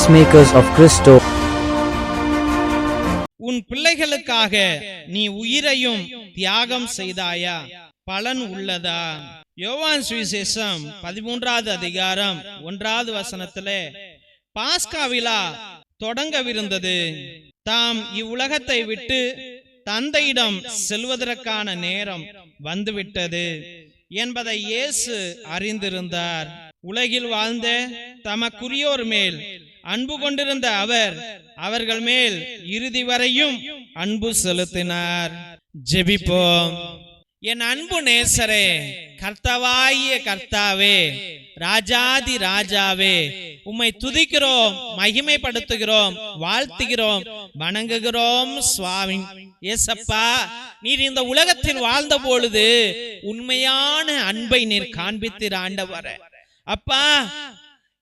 Peacemakers of Christo. உன் பிள்ளைகளுக்காக நீ உயிரையும் தியாகம் செய்தாயா? பலன் உள்ளதா? யோவான் சுவிசேஷம் 13வது அதிகாரம் 1வது வசனத்திலே பாஸ்கா விழா தொடங்கவிருந்தது. தாம் இவ்வுலகத்தை விட்டு தந்தையிடம் செல்வதற்கான நேரம் வந்துவிட்டது என்பதை இயேசு அறிந்திருந்தார். உலகில் வாழ்ந்த தமக்குரியோர் மேல் அன்பு கொண்டிருந்த அவர்கள் மேல் இறுதி வரையும் அன்பு செலுத்தினார். ஜெபிப்போம். என் அன்பு நேசரே, கர்த்தாவாகிய கர்த்தாவே, ராஜாதி ராஜாவே, உம்மை துதிக்கிறோம், மகிமைப்படுத்துகிறோம், வாழ்த்துகிறோம், வணங்குகிறோம் சுவாமி. ஏசப்பா, நீர் இந்த உலகத்தில் வாழ்ந்த பொழுது உண்மையான அன்பை நீர் காண்பித்தீர் ஆண்டவரே. அப்பா,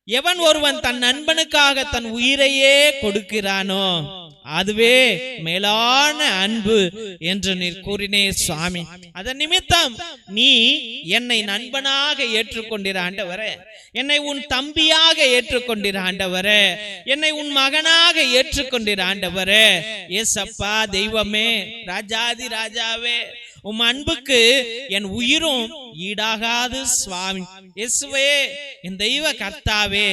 எவன் ஒருவன் தன் நண்பனுக்காக தன் உயிரையே கொடுக்கிறானோ அதுவே மேலான அன்பு என்று நீர் கூறினீர் சுவாமி. அதன் நிமித்தம் நீ என்னை நண்பனாக ஏற்றுக்கொண்டிரு ஆண்டவரே, என்னை உன் தம்பியாக ஏற்றுக்கொண்டிரு ஆண்டவரே, என்னை உன் மகனாக ஏற்றுக்கொண்டிரு ஆண்டவரே. ஏசப்பா தெய்வமே, ராஜாதி ராஜாவே, உம் அன்புக்கு என் உயிரும் ஈடாகாது சுவாமி. இயேசுவே, என் தெய்வ கர்த்தாவே,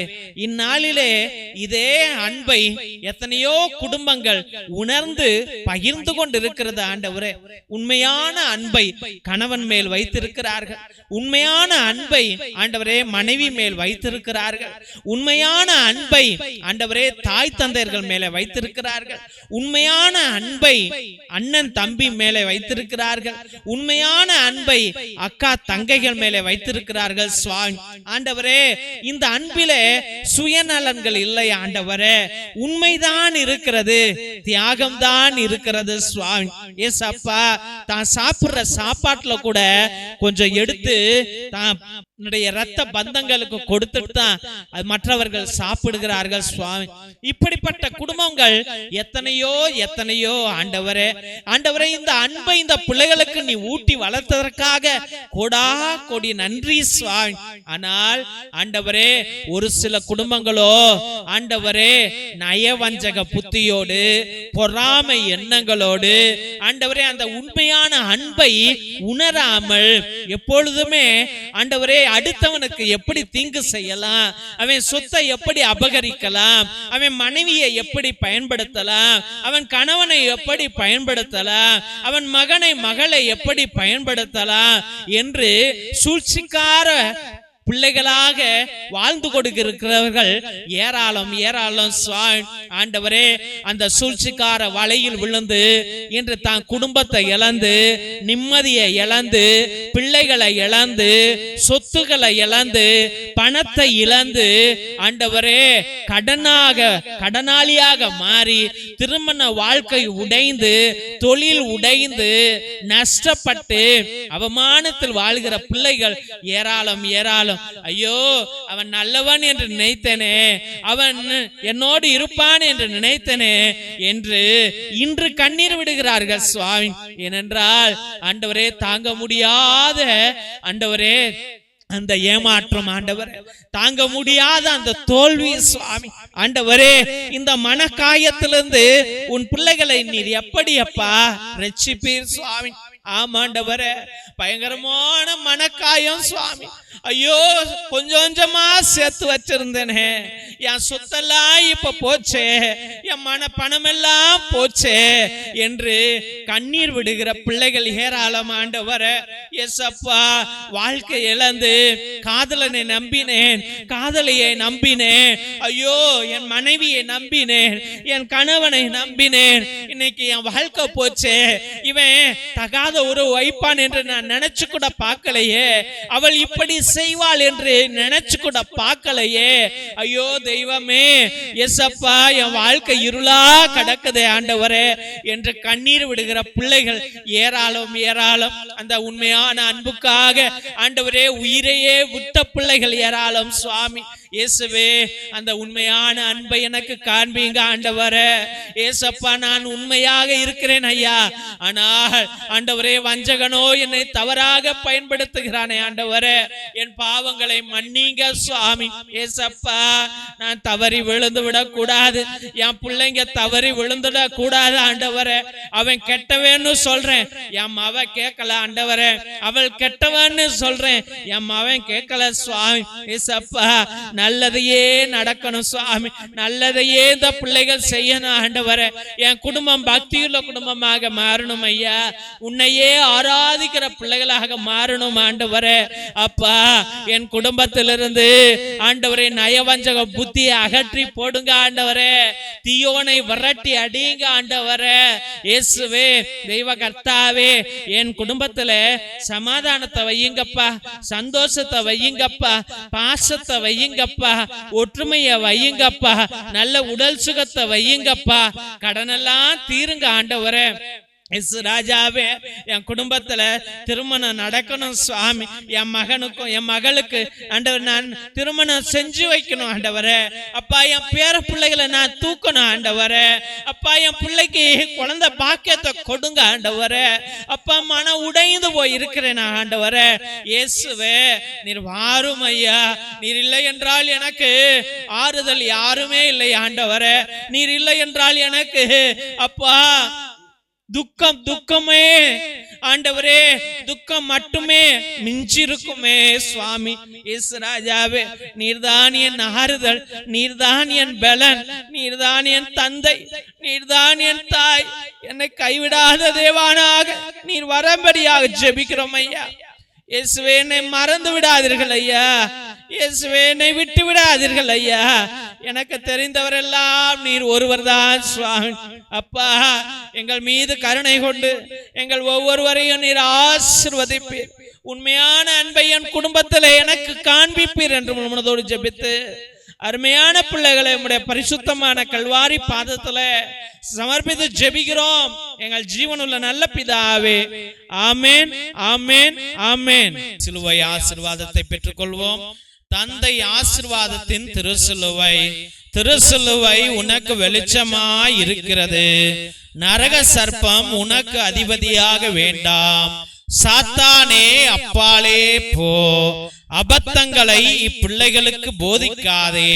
இந்நாளிலே இதே அன்பை எத்தனையோ குடும்பங்கள் உணர்ந்து பகிர்ந்து கொண்டிருக்கிறது ஆண்டவரே. உண்மையான அன்பை கணவன் மேல் வைத்திருக்கிறார்கள், உண்மையான அன்பை ஆண்டவரே மனைவி மேல் வைத்திருக்கிறார்கள், உண்மையான அன்பை ஆண்டவரே தாய் தந்தையர்கள் மேலே வைத்திருக்கிறார்கள், உண்மையான அன்பை அண்ணன் தம்பி மேலே வைத்திருக்கிறார்கள், உண்மையான அன்பை அக்கா தங்கைகள் மேலே வைத்திருக்கிறார்கள் சுவாமி. ஆண்டவரே, இந்த அன்பிலே சுயநலன்கள் இல்லை ஆண்டவரே, உண்மைதான் இருக்கிறது, தியாகம் தான் இருக்கிறது சுவாமி. ஏசப்பா, தான் சாப்பிடுற சாப்பாட்டுல கூட கொஞ்சம் எடுத்து தான் இரத்த பந்தங்களுக்கு கொடுத்துட்டு தான் அது மற்றவர்கள் சாப்பிடுகிறார்கள் சுவாமி. இப்படிப்பட்ட குடும்பங்கள் எத்தனையோ எத்தனையோ ஆண்டவரே. ஆண்டவரே, இந்த அன்பை இந்த பிள்ளைகளுக்கு நீ ஊட்டி வளர்த்ததற்காக கோடா கோடி நன்றி சுவாமி. ஆனால் ஆண்டவரே, ஒரு சில குடும்பங்களோ ஆண்டவரே நயவஞ்சக புத்தியோடு பொறாமை எண்ணங்களோடு ஆண்டவரே அந்த உண்மையான அன்பை உணராமல் எப்பொழுதுமே ஆண்டவரே அடுத்தவனுக்கு எப்படி தீங்கு செய்யலாம், அவன் சொத்தை எப்படி அபகரிக்கலாம், அவன் மனைவியை எப்படி பயன்படுத்தலாம், அவன் கணவனை எப்படி பயன்படுத்தலாம், அவன் மகனை மகளை எப்படி பயன்படுத்தலாம் என்று சூழ்ச்சிக்கார பிள்ளைகளாக வாழ்ந்து கொடுக்கிறவர்கள் ஏராளம் ஏராளம் சுவாமி. ஆண்டவரே, அந்த சூழ்ச்சிக்கார வலையில் விழுந்து இன்று தான் குடும்பத்தை இழந்து, நிம்மதியை இழந்து, பிள்ளைகளை இழந்து, சொத்துக்களை இழந்து, பணத்தை இழந்து ஆண்டவரே கடனாளியாக மாறி திருமண வாழ்க்கை உடைந்து, தொழில் உடைந்து, நஷ்டப்பட்டு அவமானத்தில் வாழ்கிற பிள்ளைகள் ஏராளம் ஏராளம். ஐயோ, அவன் நல்லவன் என்று நினைத்தனே, அவன் என்னோடு இருப்பான் என்று நினைத்தனே என்று இன்று கண்ணீர் விடுகிறார்கள் சுவாமி. ஏனென்றால் ஆண்டவரே, தாங்க முடியாத ஆண்டவரே அந்த ஏமாற்றம், ஆண்டவரே தாங்க முடியாத அந்த தோல்வி சுவாமி. ஆண்டவரே, இந்த மனக்காயத்திலிருந்து உன் பிள்ளைகளை நீர் எப்படி அப்பா ரட்சிப்பீர் சுவாமி. ஆமாண்டவரே, பயங்கரமான மனக்காயம் சுவாமி. ஐயோ, கொஞ்சம் கொஞ்சமா சேர்த்து வச்சிருந்தேனே, என் சொத்தெல்லாம் இப்ப போச்சே, என் பணமெல்லாம் போச்சே என்று கண்ணீர் விடுகிற பிள்ளைகள் ஏராளம் ஆண்டவரே. ஏசப்பா, வாழ்க்கை இழந்து காதலனை நம்பினேன், காதலியை நம்பினேன், ஐயோ என் மனைவியை நம்பினேன், என் கணவனை நம்பினேன், இன்னைக்கு என் வாழ்க்கை போச்சே, இவன் தகாத ஒரு வைப்பான் என்று நான் நினைச்சு கூட பார்க்கலையே, அவள் இப்படி செய்வாள் என்று நினைச்சு கூட பார்க்கலையே, ஐயோ தெய்வமே, ஏசப்பா என் வாழ்க்கை இருளா கடக்குதே ஆண்டவரே என்று கண்ணீர் விடுகிற பிள்ளைகள் ஏராளம் ஏராளம். அந்த உண்மையான அன்புக்காக ஆண்டவரே உயிரையே விட்ட பிள்ளைகள் ஏராளம் சுவாமி. இயேசுவே அந்த உண்மையான அன்பை எனக்கு காண்பீங்க ஆண்டவரே. ஏசப்பா, நான் உண்மையாக இருக்கிறேன் ஐயா, ஆனால் ஆண்டவரே வஞ்சகனோ என்னை தவறாக பயன்படுத்துகிறானே ஆண்டவரே, என் பாவங்களை மன்னிங்க சுவாமி. ஏசப்பா, நான் தவறி விழுந்து விடக் கூடாது, என் பிள்ளைங்க தவறி விழுந்துட கூடாது ஆண்டவரே. அவன் கெட்டவன்னு சொல்றேன், என் மவ கேட்கல ஆண்டவரே. அவள் கெட்டவன்னு சொல்றேன், என் மவன் கேட்கல சுவாமி. ஏசப்பா, நல்லதையே நடக்கணும் சுவாமி, நல்லதையே இந்த பிள்ளைகள் செய்யணும் ஆண்டவரே. என் குடும்பம் பக்தியுள்ள குடும்பமாக மாறணும் ஐயா, உன்னையே ஆராதிக்கிற பிள்ளைகளாக மாறணும் ஆண்டவரே. அப்பா, என் குடும்பத்திலிருந்து ஆண்டவரே நயவஞ்சக புத்தியை அகற்றி போடுங்க ஆண்டவரே. தீயோனை விரட்டி அடிங்க ஆண்டவரே. இயேசுவே, தெய்வ கர்த்தாவே, என் குடும்பத்துல சமாதானத்தை வையுங்கப்பா, சந்தோஷத்தை வையுங்கப்பா, பாசத்தை வையுங்கப்பா, ஒற்றுமையை வையுங்கப்பா, நல்ல உடல் சுகத்தை வையுங்கப்பா, கடனெல்லாம் தீருங்க ஆண்டவரே. ராஜாவே, என் குடும்பத்துல திருமணம் நடக்கணும் சுவாமி. என் மகனுக்கும் என் மகளுக்கு ஆண்டவர் நான் திருமணம் செஞ்சு வைக்கணும் ஆண்டவரே. அப்பா, என் பேர பிள்ளைகளை நான் தூக்கணும் ஆண்டவரே. அப்பா, என் பிள்ளைக்கு குழந்தை பாக்கியத்தை கொடுங்க ஆண்டவரே. அப்பா, மன உடைந்து போய் இருக்கிறேன் ஆண்டவரே. இயேசுவே, நீர் வாரும் ஐயா. நீர் இல்லை என்றால் எனக்கு ஆறுதல் யாருமே இல்லை ஆண்டவரே. நீர் இல்லை என்றால் எனக்கு அப்பா துக்கம் துக்கமே ஆண்டவரே, துக்கம் மட்டுமே மிஞ்சிருக்குமே சுவாமி. இயேசு ராஜாவே, நீர்தான் என் ஆறுதல், நீர்தான் என் பலன், நீர்தான் என் தந்தை, நீர்தான் என் தாய். என்னை கைவிடாத தேவானாக நீர் வரும்படியாக ஜெபிக்கிறோம் ஐயா. இயேசுவே, என்னை மறந்து விடாதீர்கள் ஐயா. இயேசுவே, என்னை விட்டு விடாதீர்கள் ஐயா. எனக்கு தெரிந்தவரெல்லாம் நீர் ஒருவர் தான் சுவாமி. அப்பா, எங்கள் மீது கருணை கொண்டு எங்கள் ஒவ்வொருவரையும் நீர் ஆசீர்வதிப்பீர். உண்மையான அன்பை என் குடும்பத்தில் எனக்கு காண்பிப்பீர் என்று மனதோடு ஜெபித்து அருமையான பிள்ளைகளை நம்முடைய பரிசுத்தமான கல்வாரி பாதத்துல சமர்ப்பித்து ஜெபிக்கிறோம் எங்கள் ஜீவனுள்ள நல்ல பிதாவே. ஆமென், ஆமென், ஆமென். சிலுவை ஆசீர்வாதத்தை பெற்றுக்கொள்வோம். தந்தை ஆசீர்வாதத்தின் திருசிலுவை, திருசிலுவை உனக்கு வெளிச்சமாய் இருக்கிறது. நரக சர்ப்பம் உனக்கு அதிபதியாக வேண்டாம். சாத்தானே அப்பாலே போ. அபத்தங்களை இப்பிள்ளைகளுக்கு போதிக்காதே.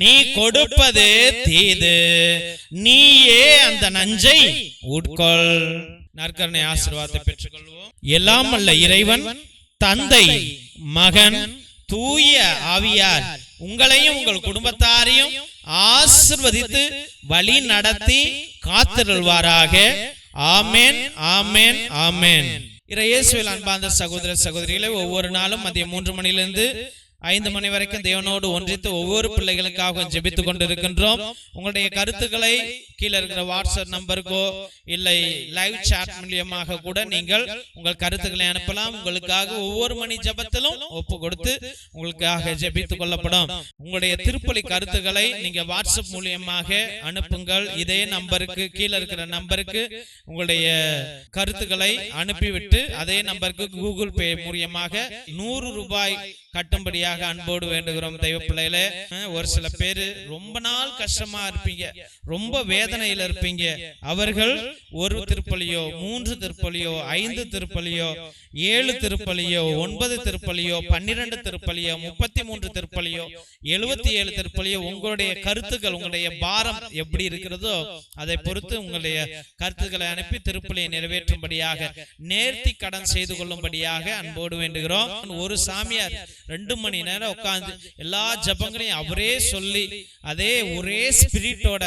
நீ கொடுப்பது தீது, நீயே அந்த நஞ்சை உட்கொள். நற்கருணை ஆசீர்வாதத்தை பெற்றுக்கொள்வோம். எல்லாம் அல்ல இறைவன், தந்தை, மகன், தூய ஆவியார் உங்களையும் உங்கள் குடும்பத்தாரையும் ஆசீர்வதித்து வழி நடத்தி காத்திருள்வாராக. ஆமென், ஆமென், ஆமென். இயேசுவில் அன்பார்ந்த சகோதர சகோதரிகளை, ஒவ்வொரு நாளும் மதியம் 3 மணியிலிருந்து 5 மணி வரைக்கும் தேவனோடு ஒன்றித்து ஒவ்வொரு பிள்ளைகளுக்காக ஜெபித்துக் கொண்டிருக்கின்றோம். உங்களுடைய கருத்துக்களை கீழே இருக்கிற வாட்ஸ்அப் நம்பருக்கோ இல்லை லைவ் சாட் மூலியமாக கூட நீங்கள் உங்கள் கருத்துக்களை அனுப்பலாம். உங்களுக்காக ஒவ்வொரு மணி ஜெபத்திலும் ஒப்பு கொடுத்து உங்களுக்காக ஜெபித்துக் கொள்ளப்படும். உங்களுடைய திருப்பலி கருத்துக்களை நீங்க வாட்ஸ்அப் மூலியமாக அனுப்புங்கள். இதே நம்பருக்கு, கீழே இருக்கிற நம்பருக்கு உங்களுடைய கருத்துக்களை அனுப்பிவிட்டு அதே நம்பருக்கு கூகுள் பே மூலியமாக 100 ரூபாய் கட்டும்படியாக அன்போடு வேண்டுகிறோம். தெய்வ பிள்ளைகளே, ஒரு சில பேரு ரொம்ப நாள் கஷ்டமா இருப்பீங்க, ரொம்ப வேதனையில இருப்பீங்க. அவர்கள் 1 திருப்பலியோ 3 திருப்பலியோ 5 திருப்பலியோ 7 திருப்பலியோ 9 திருப்பலியோ 12 திருப்பலியோ 33 திருப்பலியோ 77 திருப்பலியோ, உங்களுடைய கருத்துக்கள், உங்களுடைய பாரம் எப்படி இருக்கிறதோ அதை பொறுத்து உங்களுடைய கருத்துக்களை அனுப்பி திருப்பலியை நிறைவேற்றும்படியாக, நேர்த்தி கடன் செய்து கொள்ளும்படியாக அன்போடு வேண்டுகிறோம். ஒரு சாமியார் 2 மணி நேரம் உட்கார்ந்து எல்லா ஜபங்களையும் அவரே சொல்லி அதே ஒரே ஸ்பிரிட்டோட,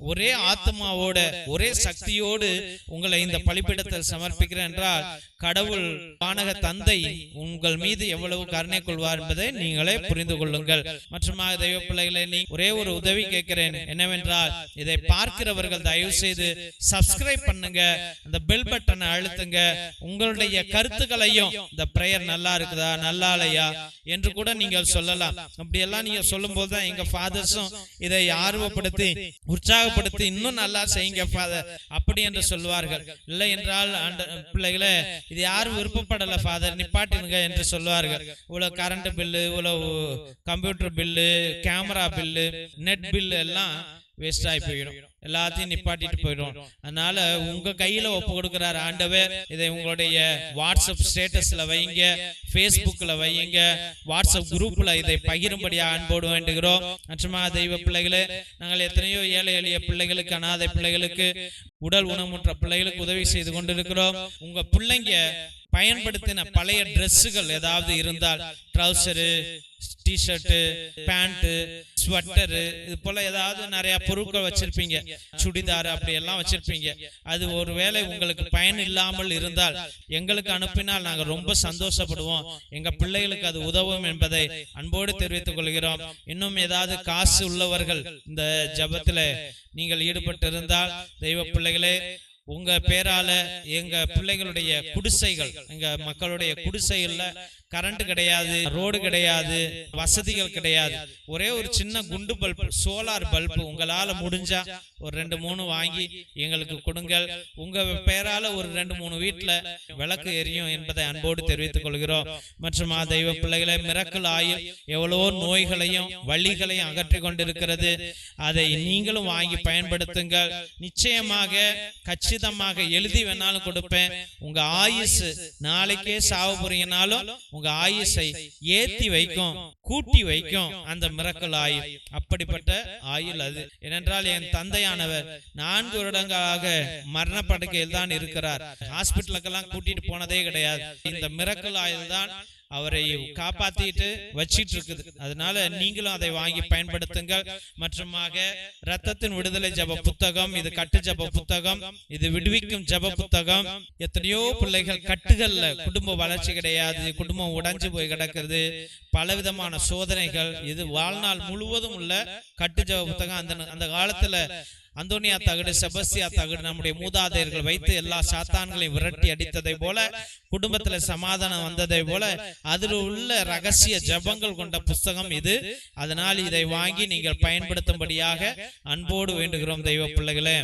ஒரே ஆத்மாவோட, ஒரே சக்தியோடு உங்களை இந்த பலிபீடத்தில் சமர்ப்பிக்கிறேன் என்றால் கடவுள் வானக தந்தை உங்கள் மீது எவ்வளவு கருணை கொள்வார் என்பதை நீங்களே புரிந்து கொள்ளுங்கள். மற்றும் தெய்வ பிள்ளைகளை, நீ ஒரே ஒரு உதவி கேட்கிறேன். என்னவென்றால், இதை பார்க்கிறவர்கள் தயவு செய்து சப்ஸ்கிரைப் பண்ணுங்க, அந்த பெல் பட்டனை அழுத்துங்க. உங்களுடைய கருத்துக்களையும், இந்த பிரேயர் நல்லா இருக்குதா, நல்லா இல்லையா என்று கூட நீங்கள் சொல்லலாம். அப்படி எல்லாம் நீங்க சொல்லும் போதுதான் எங்க ஃபாதர்ஸும் இதை ஆர்வப்படுத்தி உற்சாகப்படுத்தி இன்னும் நல்லா செய்யுங்க ஃபாதர் அப்படி என்று சொல்வார்கள். இல்லை என்றால் பிள்ளைகளே, இது யாரும் விருப்பப்படலை ஃபாதர், நிப்பாட்டினுங்க என்று சொல்லுவார்கள். இவ்வளோ கரண்ட் பில்லு, இவ்வளோ computer bill, camera bill, net bill எல்லாம் வேஸ்ட் ஆகி போயிடும், எல்லாத்தையும் நிப்பாட்டிட்டு போயிடும். அதனால உங்க கையில ஒப்பு கொடுக்கிறார் ஆண்டவர். இதை உங்களுடைய வாட்ஸ்அப் ஸ்டேட்டஸ்ல வைங்க, ஃபேஸ்புக்ல வைங்க, வாட்ஸ்அப் குரூப்ல இதை பகிரும்படியா அன்போடு வேண்டுகிறோம். மற்றும் தெய்வ பிள்ளைகளே, நாங்கள் எத்தனையோ ஏழை எளிய பிள்ளைகளுக்கு, அனாதை பிள்ளைகளுக்கு, உடல் ஊனமுற்ற பிள்ளைகளுக்கு உதவி செய்து கொண்டிருக்கிறோம். உங்க பிள்ளைங்க பயன்படுத்தின பழைய டிரெஸ்ஸுகள் ஏதாவது இருந்தால், ட்ரௌசரு, டிஷர்ட்டு, பேண்ட், ஸ்வெட்டரு, இது போல ஏதாவது நிறைய பொருட்கள் வச்சிருப்பீங்க, சுடிதார் அப்படி எல்லாம் வச்சிருப்பீங்க. அது ஒருவேளை உங்களுக்கு பயன் இல்லாமல் இருந்தால் எங்களுக்கு அனுப்பினால் நாங்கள் ரொம்ப சந்தோஷப்படுவோம். எங்க பிள்ளைகளுக்கு அது உதவும் என்பதை அன்போடு தெரிவித்துக் கொள்கிறோம். இன்னும் ஏதாவது காசு உள்ளவர்கள் இந்த ஜபத்துல நீங்கள் ஈடுபட்டு இருந்தால், தெய்வ பிள்ளைகளே, உங்க பேரால எங்க பிள்ளைகளுடைய குடிசைகள், எங்க மக்களுடைய குடிசைகள்ல கரண்ட் கிடையாது, ரோடு கிடையாது, வசதிகள் கிடையாது. ஒரே ஒரு சின்ன குண்டு பல்பு, சோலார் பல்பு உங்களால முடிஞ்சா ஒரு 2-3 வாங்கி எங்களுக்கு கொடுங்கள். உங்க பேரால ஒரு 2-3 வீட்டுல விளக்கு எரியும் என்பதை அன்போடு தெரிவித்துக் கொள்கிறோம். மற்றும் தெய்வ பிள்ளைகளை, மிரக்கல் ஆயில் எவ்வளவோ நோய்களையும் வலிகளையும் அகற்றி கொண்டிருக்கிறது. அதை நீங்களும் வாங்கி பயன்படுத்துங்கள். நிச்சயமாக கச்சிதமாக எழுதி வேணாலும் கொடுப்பேன். உங்க ஆயுசு நாளைக்கே சாவு புரியினாலும் உங்க ஆயுசை ஏத்தி வைக்கும், கூட்டி வைக்கும் அந்த மிரக்கல் ஆயுள். அப்படிப்பட்ட ஆயுள் அது. ஏனென்றால் என் தந்தையானவர் 4 வருடங்களாக மரணப்படுக்கையில் தான் இருக்கிறார். ஹாஸ்பிட்டலுக்கெல்லாம் கூட்டிட்டு போனதே கிடையாது. இந்த மிரக்கல் ஆயுள் தான் அவரை காப்பாத்திட்டு வச்சிட்டு இருக்குது. அதனால நீங்களும் அதை வாங்கி பயன்படுத்துங்கள். மற்றும் ரத்தத்தின் விடுதலை ஜப புத்தகம், இது கட்டு ஜப புத்தகம், இது விடுவிக்கும் ஜப புத்தகம். எத்தனையோ பிள்ளைகள் கட்டுகள்ல குடும்ப வளர்ச்சி கிடையாது, குடும்பம் உடைஞ்சு போய் கிடக்கிறது, பலவிதமான சோதனைகள். இது வாழ்நாள் முழுவதும் உள்ள கட்டு ஜப புத்தகம். அந்த காலத்துல அந்தோனியா தகடு, செபஸ்தியா தகடு நம்முடைய மூதாதையர்கள் வைத்து எல்லா சாத்தான்களையும் விரட்டி அடித்ததை போல, குடும்பத்துல சமாதானம் வந்ததை போல, அதில் உள்ள ரகசிய ஜபங்கள் கொண்ட புஸ்தகம் இது. அதனால் இதை வாங்கி நீங்கள் பயன்படுத்தும்படியாக அன்போடு வேண்டுகிறோம் தெய்வ பிள்ளைகளே.